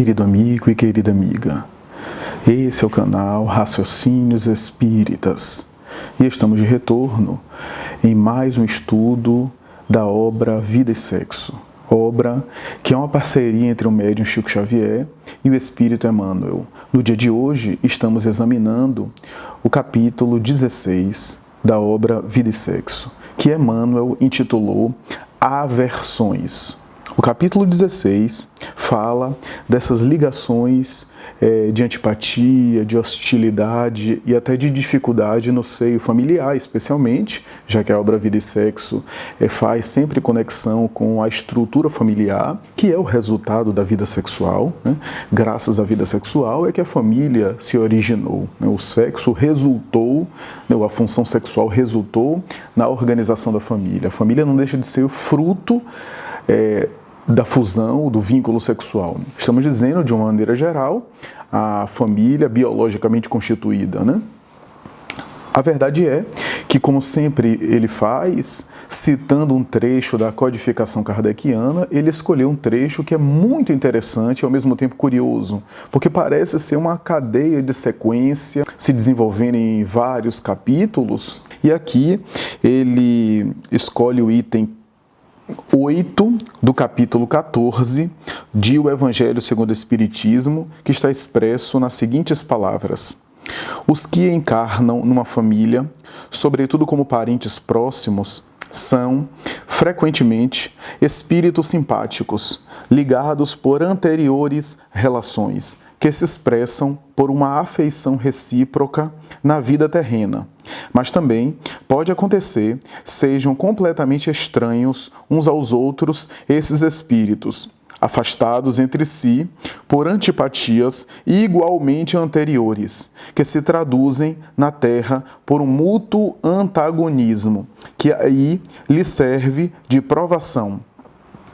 Querido amigo e querida amiga, esse é o canal Raciocínios Espíritas e estamos de retorno em mais um estudo da obra Vida e Sexo, obra que é uma parceria entre o médium Chico Xavier e o Espírito Emmanuel. No dia de hoje estamos examinando o capítulo 16 da obra Vida e Sexo, que Emmanuel intitulou Aversões. O capítulo 16 fala dessas ligações de antipatia, de hostilidade e até de dificuldade no seio familiar, especialmente, já que a obra Vida e Sexo faz sempre conexão com a estrutura familiar, que é o resultado da vida sexual, né? Graças à vida sexual é que a família se originou, né? O sexo resultou, né? A função sexual resultou na organização da família. A família não deixa de ser o fruto da fusão, do vínculo sexual. Estamos dizendo, de uma maneira geral, a família biologicamente constituída, né? A verdade é que, como sempre ele faz, citando um trecho da codificação kardeciana, ele escolheu um trecho que é muito interessante e ao mesmo tempo curioso, porque parece ser uma cadeia de sequência se desenvolvendo em vários capítulos, e aqui ele escolhe o item 8 do capítulo 14 de O Evangelho segundo o Espiritismo, que está expresso nas seguintes palavras: os que encarnam numa família, sobretudo como parentes próximos, são, frequentemente, espíritos simpáticos, ligados por anteriores relações, que se expressam por uma afeição recíproca na vida terrena. Mas também pode acontecer sejam completamente estranhos uns aos outros esses espíritos, afastados entre si por antipatias igualmente anteriores, que se traduzem na terra por um mútuo antagonismo, que aí lhe serve de provação.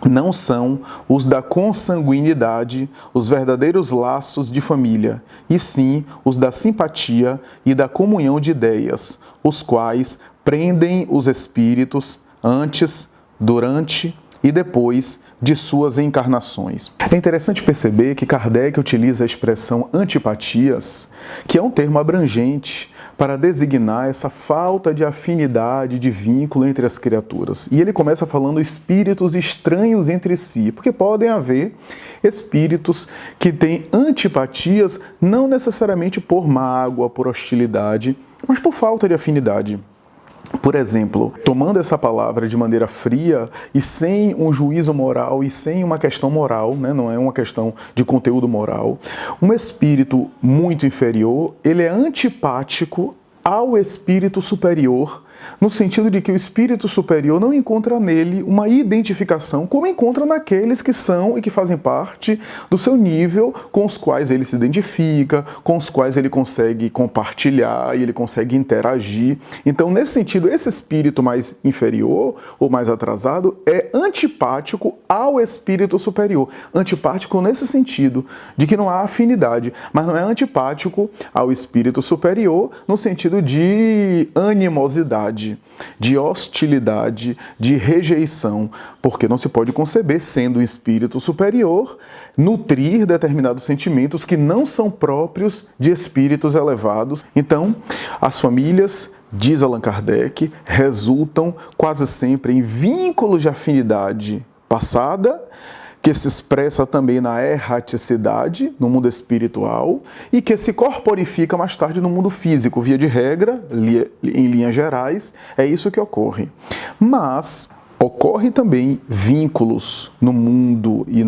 Não são os da consanguinidade os verdadeiros laços de família, e sim os da simpatia e da comunhão de ideias, os quais prendem os espíritos antes, durante e depois de suas encarnações. É interessante perceber que Kardec utiliza a expressão antipatias, que é um termo abrangente para designar essa falta de afinidade, de vínculo entre as criaturas. E ele começa falando espíritos estranhos entre si, porque podem haver espíritos que têm antipatias não necessariamente por mágoa, por hostilidade, mas por falta de afinidade. Por exemplo, tomando essa palavra de maneira fria e sem um juízo moral e sem uma questão moral, né? Não é uma questão de conteúdo moral, um espírito muito inferior, ele é antipático ao espírito superior, no sentido de que o espírito superior não encontra nele uma identificação como encontra naqueles que são e que fazem parte do seu nível, com os quais ele se identifica, com os quais ele consegue compartilhar e ele consegue interagir. Então, nesse sentido, esse espírito mais inferior ou mais atrasado é antipático ao espírito superior. Antipático nesse sentido de que não há afinidade, mas não é antipático ao espírito superior no sentido de animosidade, de hostilidade, de rejeição, porque não se pode conceber, sendo um espírito superior, nutrir determinados sentimentos que não são próprios de espíritos elevados. Então, as famílias, diz Allan Kardec, resultam quase sempre em vínculos de afinidade passada, que se expressa também na erraticidade, no mundo espiritual, e que se corporifica mais tarde no mundo físico. Via de regra, em linhas gerais, é isso que ocorre. Mas ocorre também vínculos no mundo e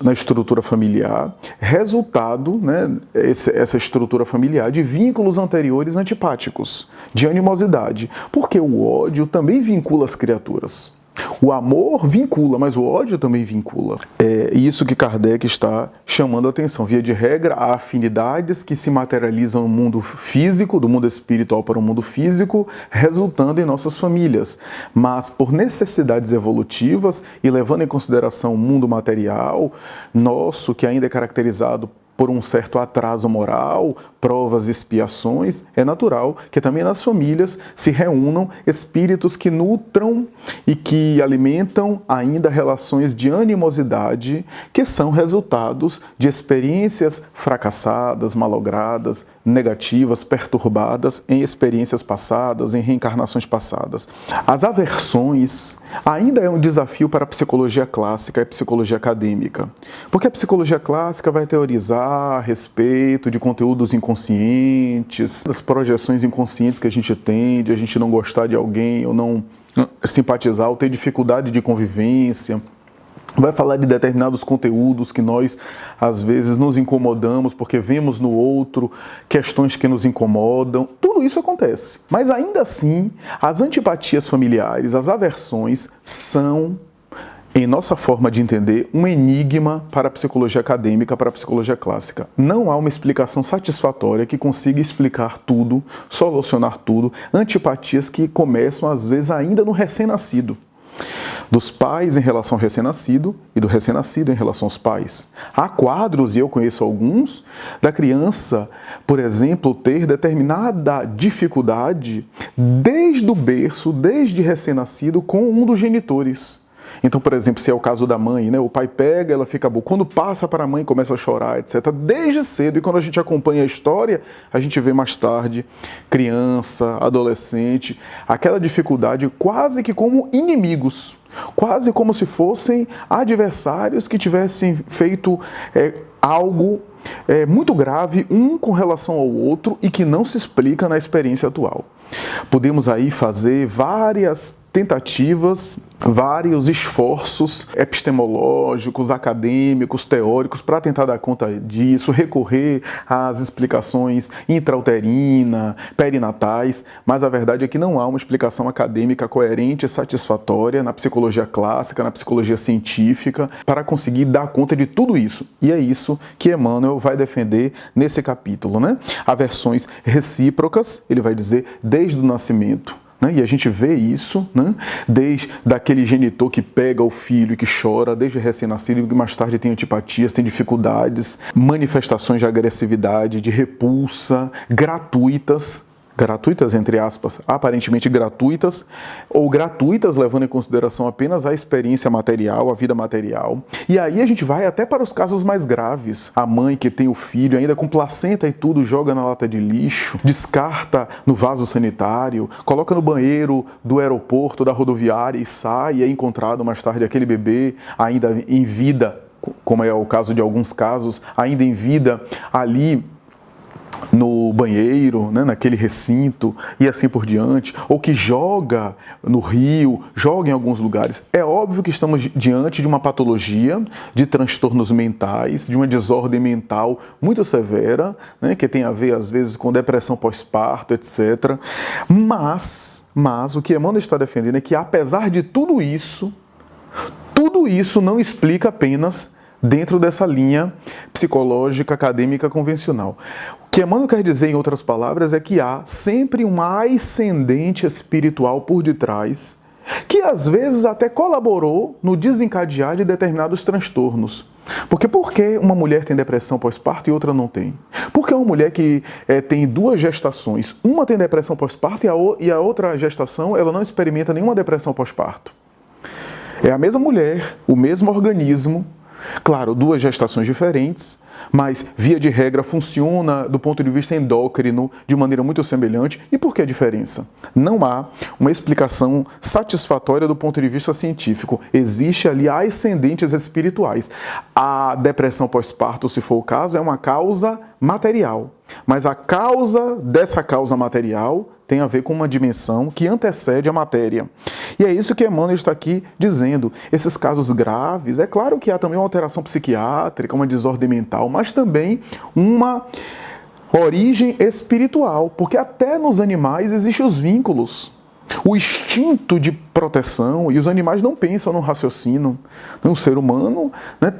na estrutura familiar, resultado, né, essa estrutura familiar, de vínculos anteriores antipáticos, de animosidade, porque o ódio também vincula as criaturas. O amor vincula, mas o ódio também vincula. É isso que Kardec está chamando a atenção. Via de regra, há afinidades que se materializam no mundo físico, do mundo espiritual para o mundo físico, resultando em nossas famílias. Mas por necessidades evolutivas e levando em consideração o mundo material, nosso, que ainda é caracterizado por um certo atraso moral, provas e expiações, é natural que também nas famílias se reúnam espíritos que nutram e que alimentam ainda relações de animosidade que são resultados de experiências fracassadas, malogradas, negativas, perturbadas em experiências passadas, em reencarnações passadas. As aversões ainda é um desafio para a psicologia clássica e a psicologia acadêmica, porque a psicologia clássica vai teorizar a respeito de conteúdos inconscientes, das projeções inconscientes que a gente tem, de a gente não gostar de alguém ou não simpatizar ou ter dificuldade de convivência. Vai falar de determinados conteúdos que nós, às vezes, nos incomodamos porque vemos no outro questões que nos incomodam. Tudo isso acontece. Mas, ainda assim, as antipatias familiares, as aversões, são, em nossa forma de entender, um enigma para a psicologia acadêmica, para a psicologia clássica. Não há uma explicação satisfatória que consiga explicar tudo, solucionar tudo. Antipatias que começam, às vezes, ainda no recém-nascido. Dos pais em relação ao recém-nascido e do recém-nascido em relação aos pais. Há quadros, e eu conheço alguns, da criança, por exemplo, ter determinada dificuldade desde o berço, desde recém-nascido, com um dos genitores. Então, por exemplo, se é o caso da mãe, né? O pai pega, ela fica boa. Quando passa para a mãe, começa a chorar, etc. Desde cedo. E quando a gente acompanha a história, a gente vê mais tarde criança, adolescente, aquela dificuldade quase que como inimigos. Quase como se fossem adversários que tivessem feito algo muito grave um com relação ao outro e que não se explica na experiência atual. Podemos aí fazer várias tentativas, vários esforços epistemológicos, acadêmicos, teóricos para tentar dar conta disso, recorrer às explicações intrauterina, perinatais, mas a verdade é que não há uma explicação acadêmica coerente e satisfatória na psicologia clássica, na psicologia científica, para conseguir dar conta de tudo isso. E é isso que Emmanuel vai defender nesse capítulo, né? Aversões recíprocas, ele vai dizer, desde o nascimento. E a gente vê isso, né? Desde daquele genitor que pega o filho e que chora, desde recém-nascido e que mais tarde tem antipatias, tem dificuldades, manifestações de agressividade, de repulsa, gratuitas entre aspas, aparentemente gratuitas, ou gratuitas levando em consideração apenas a experiência material, a vida material. E aí a gente vai até para os casos mais graves. A mãe que tem o filho ainda com placenta e tudo, joga na lata de lixo, descarta no vaso sanitário, coloca no banheiro do aeroporto, da rodoviária e sai, e é encontrado mais tarde aquele bebê ainda em vida, como é o caso de alguns casos, ainda em vida ali no banheiro, né, naquele recinto e assim por diante, ou que joga no rio, joga em alguns lugares. É óbvio que estamos diante de uma patologia, de transtornos mentais, de uma desordem mental muito severa, né, que tem a ver às vezes com depressão pós-parto, etc. Mas o que Emmanuel está defendendo é que apesar de tudo isso não explica apenas dentro dessa linha psicológica, acadêmica, convencional. O que Emmanuel quer dizer, em outras palavras, é que há sempre um ascendente espiritual por detrás, que às vezes até colaborou no desencadear de determinados transtornos. Porque por que uma mulher tem depressão pós-parto e outra não tem? Porque uma mulher que tem duas gestações, uma tem depressão pós-parto e a outra gestação ela não experimenta nenhuma depressão pós-parto. É a mesma mulher, o mesmo organismo, claro, duas gestações diferentes, mas, via de regra, funciona do ponto de vista endócrino de maneira muito semelhante. E por que a diferença? Não há uma explicação satisfatória do ponto de vista científico. Existe ali ascendentes espirituais. A depressão pós-parto, se for o caso, é uma causa material. Mas a causa dessa causa material tem a ver com uma dimensão que antecede a matéria. E é isso que Emmanuel está aqui dizendo. Esses casos graves, é claro que há também uma alteração psiquiátrica, uma desordem mental, mas também uma origem espiritual, porque até nos animais existem os vínculos. O instinto de proteção, e os animais não pensam, não raciocinam. O ser humano, né,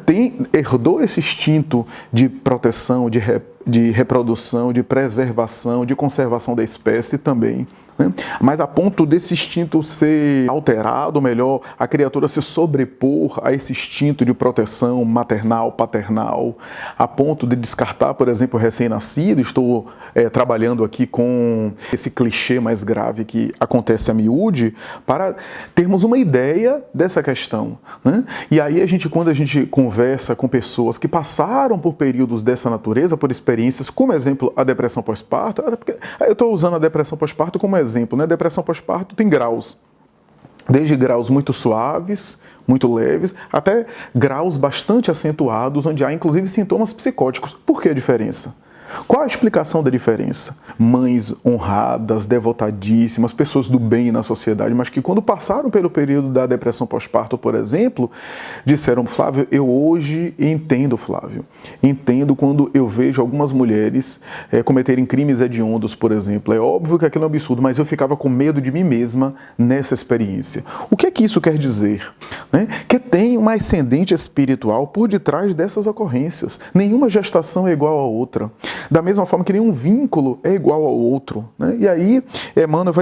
herdou esse instinto de proteção, de de reprodução, de preservação, de conservação da espécie também, né? Mas a ponto desse instinto ser alterado, ou melhor, a criatura se sobrepor a esse instinto de proteção maternal, paternal, a ponto de descartar, por exemplo, o recém-nascido. Estou trabalhando aqui com esse clichê mais grave que acontece a miúde, para termos uma ideia dessa questão, né? E aí quando a gente conversa com pessoas que passaram por períodos dessa natureza, por experiências, como exemplo a depressão pós-parto, eu estou usando a depressão pós-parto como exemplo, né? Depressão pós-parto tem graus, desde graus muito suaves, muito leves, até graus bastante acentuados, onde há inclusive sintomas psicóticos. Por que a diferença? Qual a explicação da diferença? Mães honradas, devotadíssimas, pessoas do bem na sociedade, mas que quando passaram pelo período da depressão pós-parto, por exemplo, disseram: Flávio, eu hoje entendo, Flávio. Entendo quando eu vejo algumas mulheres cometerem crimes hediondos, por exemplo. É óbvio que aquilo é um absurdo, mas eu ficava com medo de mim mesma nessa experiência. O que é que isso quer dizer? Né? Que tem uma ascendente espiritual por detrás dessas ocorrências. Nenhuma gestação é igual à outra. Da mesma forma que nenhum vínculo é igual ao outro, né? E aí Emmanuel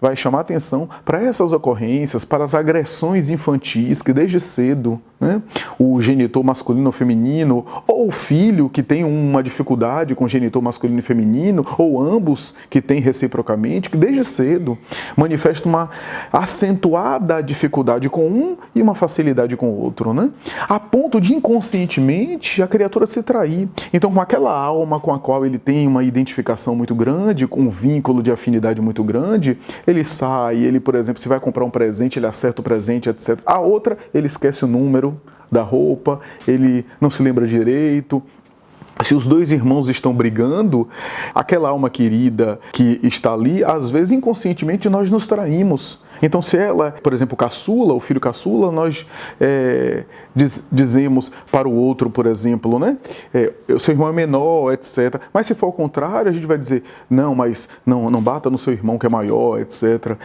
vai chamar atenção para essas ocorrências, para as agressões infantis que desde cedo, né, o genitor masculino ou feminino, ou o filho que tem uma dificuldade com o genitor masculino e feminino, ou ambos que têm reciprocamente, que desde cedo manifesta uma acentuada dificuldade com um e uma facilidade com o outro, né? A ponto de inconscientemente a criatura se trair. Então, com aquela alma com a qual ele tem uma identificação muito grande, com um vínculo de afinidade muito grande, ele sai, ele, por exemplo, se vai comprar um presente, ele acerta o presente, etc. A outra, ele esquece o número da roupa, ele não se lembra direito. Se os dois irmãos estão brigando, aquela alma querida que está ali, às vezes inconscientemente nós nos traímos. Então, se ela, por exemplo, caçula, o filho caçula, nós dizemos para o outro, por exemplo, né? O seu irmão é menor, etc. Mas se for ao contrário, a gente vai dizer: não, mas não bata no seu irmão que é maior, etc.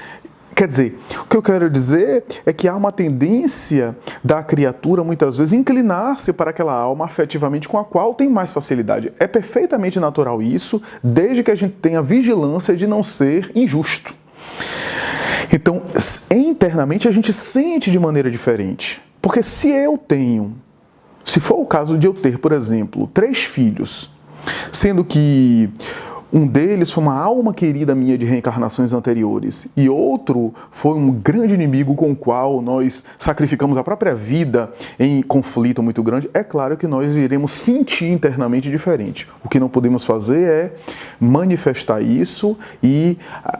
Quer dizer, o que eu quero dizer é que há uma tendência da criatura, muitas vezes, inclinar-se para aquela alma afetivamente com a qual tem mais facilidade. É perfeitamente natural isso, desde que a gente tenha vigilância de não ser injusto. Então, internamente, a gente sente de maneira diferente. Porque se for o caso de eu ter, por exemplo, 3 filhos, sendo que um deles foi uma alma querida minha de reencarnações anteriores e outro foi um grande inimigo com o qual nós sacrificamos a própria vida em conflito muito grande, é claro que nós iremos sentir internamente diferente. O que não podemos fazer é manifestar isso e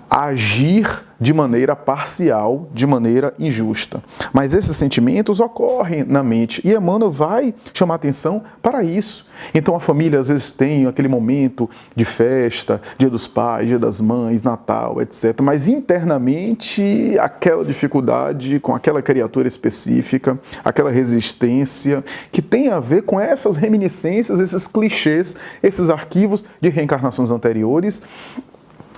agir de maneira parcial, de maneira injusta. Mas esses sentimentos ocorrem na mente e Emmanuel vai chamar atenção para isso. Então a família às vezes tem aquele momento de festa, Dia dos Pais, Dia das Mães, Natal, etc. Mas internamente aquela dificuldade com aquela criatura específica, aquela resistência que tem a ver com essas reminiscências, esses clichês, esses arquivos de reencarnações anteriores,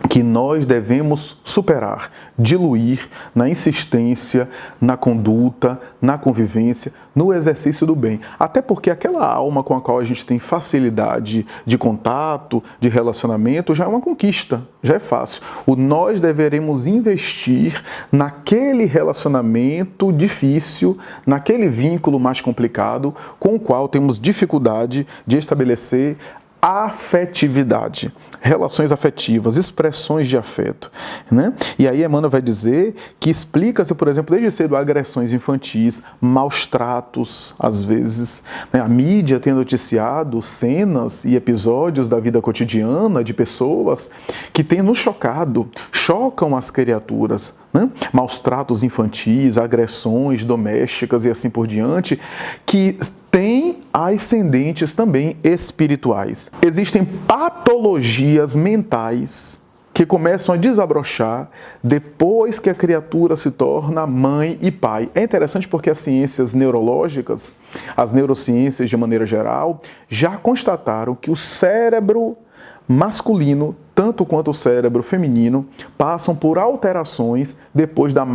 que nós devemos superar, diluir na insistência, na conduta, na convivência, no exercício do bem. Até porque aquela alma com a qual a gente tem facilidade de contato, de relacionamento, já é uma conquista, já é fácil. Nós deveremos investir naquele relacionamento difícil, naquele vínculo mais complicado, com o qual temos dificuldade de estabelecer afetividade, relações afetivas, expressões de afeto, né? E aí Emmanuel vai dizer que explica-se, por exemplo, desde cedo agressões infantis, maus tratos, às vezes, né? A mídia tem noticiado cenas e episódios da vida cotidiana de pessoas que têm nos chocam as criaturas, né? Maus tratos infantis, agressões domésticas e assim por diante, que tem ascendentes também espirituais. Existem patologias mentais que começam a desabrochar depois que a criatura se torna mãe e pai. É interessante porque as ciências neurológicas, as neurociências de maneira geral, já constataram que o cérebro masculino, tanto quanto o cérebro feminino, passam por alterações depois da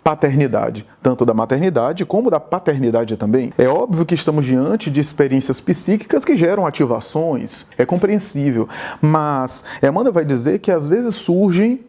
paternidade, tanto da maternidade como da paternidade também. É óbvio que estamos diante de experiências psíquicas que geram ativações, é compreensível, mas Emmanuel vai dizer que às vezes surgem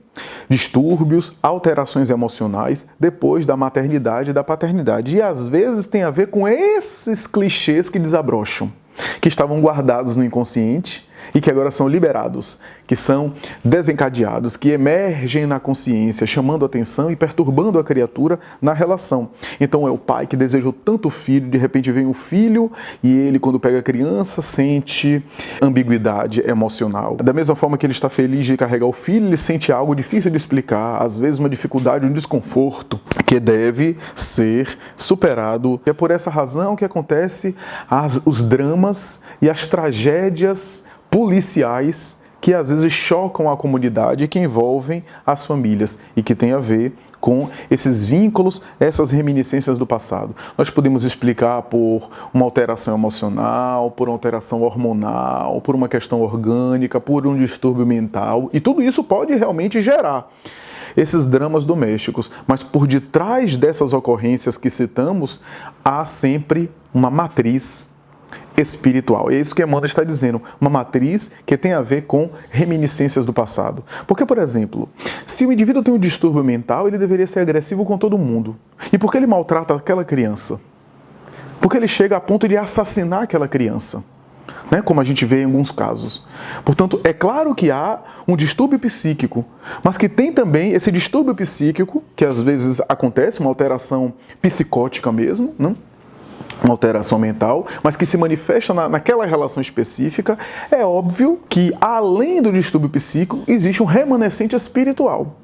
distúrbios, alterações emocionais depois da maternidade e da paternidade, e às vezes tem a ver com esses clichês que desabrocham, que estavam guardados no inconsciente e que agora são liberados, que são desencadeados, que emergem na consciência, chamando a atenção e perturbando a criatura na relação. Então é o pai que desejou tanto o filho, de repente vem o filho e ele, quando pega a criança, sente ambiguidade emocional. Da mesma forma que ele está feliz de carregar o filho, ele sente algo difícil de explicar, às vezes uma dificuldade, um desconforto, que deve ser superado. É por essa razão que acontece os dramas e as tragédias policiais que às vezes chocam a comunidade e que envolvem as famílias e que tem a ver com esses vínculos, essas reminiscências do passado. Nós podemos explicar por uma alteração emocional, por uma alteração hormonal, por uma questão orgânica, por um distúrbio mental, e tudo isso pode realmente gerar esses dramas domésticos, mas por detrás dessas ocorrências que citamos, há sempre uma matriz espiritual. É isso que Emmanuel está dizendo, uma matriz que tem a ver com reminiscências do passado. Porque, por exemplo, se o indivíduo tem um distúrbio mental, ele deveria ser agressivo com todo mundo. E por que ele maltrata aquela criança? Porque ele chega a ponto de assassinar aquela criança, né? Como a gente vê em alguns casos. Portanto, é claro que há um distúrbio psíquico, mas que tem também esse distúrbio psíquico, que às vezes acontece, uma alteração psicótica mesmo, né? Uma alteração mental, mas que se manifesta naquela relação específica. É óbvio que, além do distúrbio psíquico, existe um remanescente espiritual.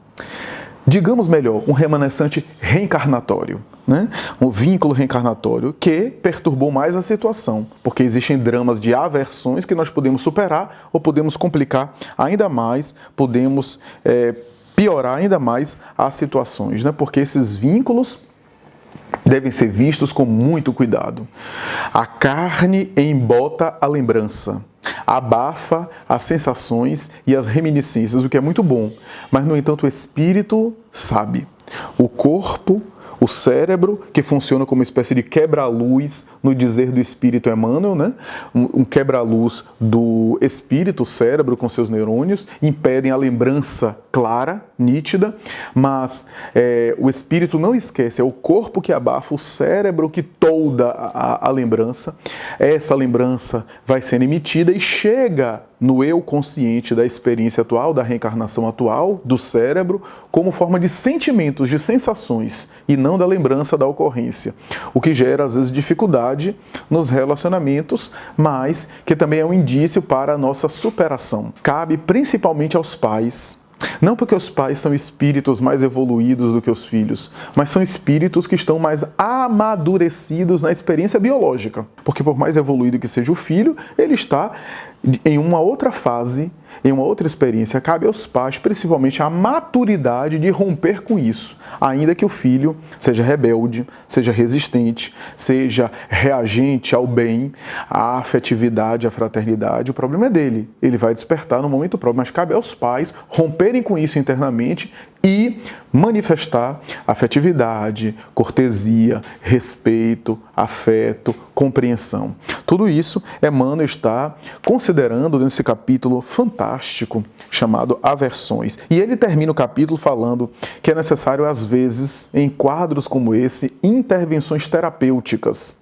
Digamos melhor, um remanescente reencarnatório, né? Um vínculo reencarnatório que perturbou mais a situação, porque existem dramas de aversões que nós podemos superar ou podemos complicar ainda mais, podemos piorar ainda mais as situações, né? Porque esses vínculos devem ser vistos com muito cuidado. A carne embota a lembrança, abafa as sensações e as reminiscências, o que é muito bom, mas, no entanto, o espírito sabe. O corpo, o cérebro, que funciona como uma espécie de quebra-luz, no dizer do espírito Emmanuel, né? Um quebra-luz do espírito, o cérebro com seus neurônios, impedem a lembrança clara, nítida, mas o espírito não esquece, é o corpo que abafa, o cérebro que tolda a lembrança. Essa lembrança vai sendo emitida e chega no eu consciente da experiência atual, da reencarnação atual, do cérebro, como forma de sentimentos, de sensações, e não da lembrança da ocorrência. O que gera, às vezes, dificuldade nos relacionamentos, mas que também é um indício para a nossa superação. Cabe principalmente aos pais. Não porque os pais são espíritos mais evoluídos do que os filhos, mas são espíritos que estão mais amadurecidos na experiência biológica. Porque por mais evoluído que seja o filho, ele está em uma outra fase, em uma outra experiência. Cabe aos pais, principalmente, a maturidade de romper com isso, ainda que o filho seja rebelde, seja resistente, seja reagente ao bem, à afetividade, à fraternidade. O problema é dele, ele vai despertar no momento próprio, mas cabe aos pais romperem com isso internamente e manifestar afetividade, cortesia, respeito, afeto, compreensão. Tudo isso Emmanuel está considerando nesse capítulo fantástico chamado Aversões. E ele termina o capítulo falando que é necessário, às vezes, em quadros como esse, intervenções terapêuticas.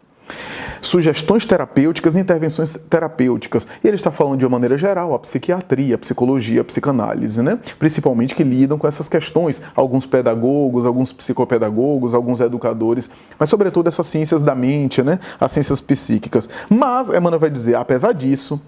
Sugestões terapêuticas e intervenções terapêuticas. E ele está falando de uma maneira geral, a psiquiatria, a psicologia, a psicanálise, né? Principalmente que lidam com essas questões. Alguns pedagogos, alguns psicopedagogos, alguns educadores, mas sobretudo essas ciências da mente, né? As ciências psíquicas. Mas, Emmanuel vai dizer, apesar disso,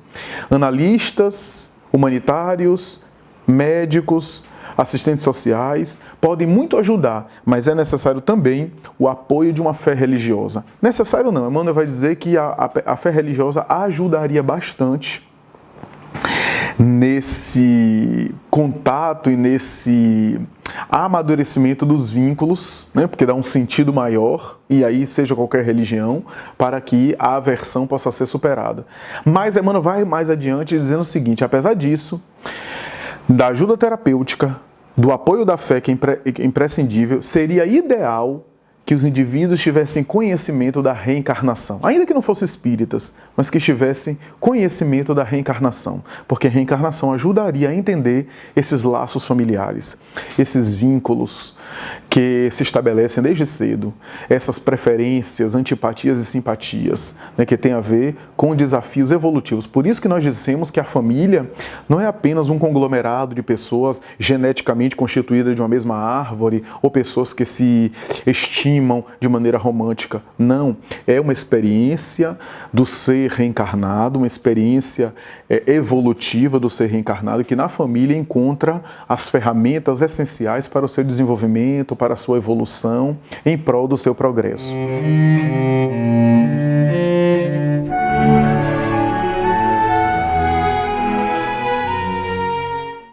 analistas, humanitários, médicos, assistentes sociais, podem muito ajudar, mas é necessário também o apoio de uma fé religiosa. Necessário não, Emmanuel vai dizer que a fé religiosa ajudaria bastante nesse contato e nesse amadurecimento dos vínculos, né? Porque dá um sentido maior, e aí seja qualquer religião, para que a aversão possa ser superada. Mas Emmanuel vai mais adiante dizendo o seguinte, apesar disso, da ajuda terapêutica, do apoio da fé, que é imprescindível, seria ideal que os indivíduos tivessem conhecimento da reencarnação, ainda que não fossem espíritas, mas que tivessem conhecimento da reencarnação, porque a reencarnação ajudaria a entender esses laços familiares, esses vínculos que se estabelecem desde cedo, essas preferências, antipatias e simpatias, né, que tem a ver com desafios evolutivos. Por isso que nós dissemos que a família não é apenas um conglomerado de pessoas geneticamente constituídas de uma mesma árvore ou pessoas que se estimam de maneira romântica. Não, é uma experiência do ser reencarnado, uma experiência evolutiva do ser reencarnado, que na família encontra as ferramentas essenciais para o seu desenvolvimento, para a sua evolução, em prol do seu progresso.